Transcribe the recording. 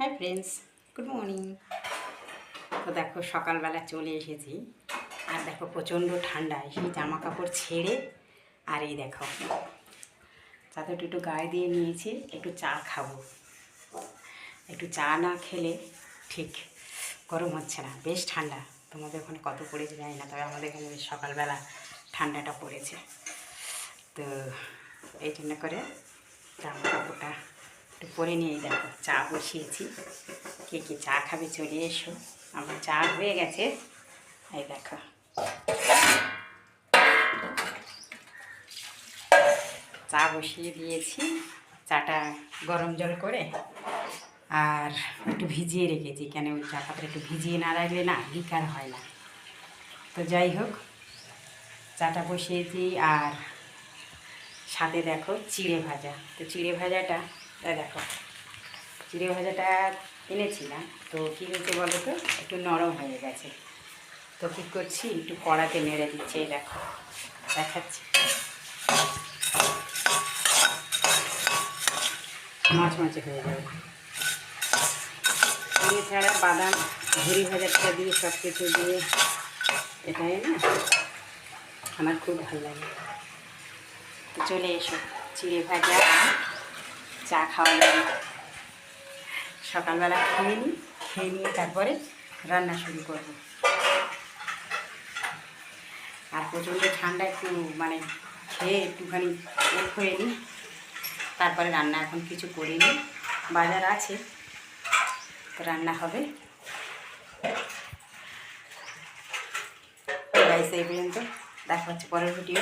Hi friends, good morning. তো দেখো সকালবেলা চলে এসেছি, আর দেখো প্রচণ্ড ঠান্ডায় সেই জামা কাপড় ছেড়ে আর এই দেখো চাদরটা একটু গায়ে দিয়ে নিয়েছি, একটু চা খাবো। একটু চা না খেলে ঠিক গরম হচ্ছে না, বেশ ঠান্ডা। তোমাদের ওখানে কত পড়েছে জানি না, তবে আমাদের এখানে বেশ সকালবেলা ঠান্ডাটা পড়েছে। তো এই জন্য করে জামা কাপড়টা একটু পরে নিয়ে দেখো চা বসিয়েছি। কে কে চা খাবে চলে এসো, আমার চা হয়ে গেছে। এই দেখো চা বসিয়ে দিয়েছি, চাটা গরম জল করে আর একটু ভিজিয়ে রেখেছি, কেন ওই চা পাতা একটু ভিজিয়ে না রাখলে না লিকার হয় না। তো যাই হোক, চাটা বসিয়েছি আর সাথে দেখো চিড়ে ভাজা। তো চিড়ে ভাজাটা দেখো, চিড়ে ভাজাটা এনেছিলাম, তো কী হয়েছে বলো তো, একটু নরম হয়ে গেছে। তো কী করছি, একটু কড়াতে নেড়ে দিচ্ছি, এই দেখো দেখাচ্ছি, মাছ হয়ে যাবে। চিড়ে ছাড়া বাদাম ঝুরি ভাজাটা দিয়ে সব কিছু দিয়ে এটাই না আমার খুব ভালো লাগে। তো চলে এসো, চিড়ে ভাজা চা খাওয়া যাবে। সকালবেলা খেয়ে নিয়ে তারপরে রান্না শুরু করব। আর প্রচণ্ড ঠান্ডা, একটু মানে খেয়ে একটুখানি হয়ে নিই, তারপরে রান্না এখন কিছু করিনি, বাজার আছে তো রান্না হবে। গাইস এই পর্যন্ত, দেখা হচ্ছে পরের ভিডিও।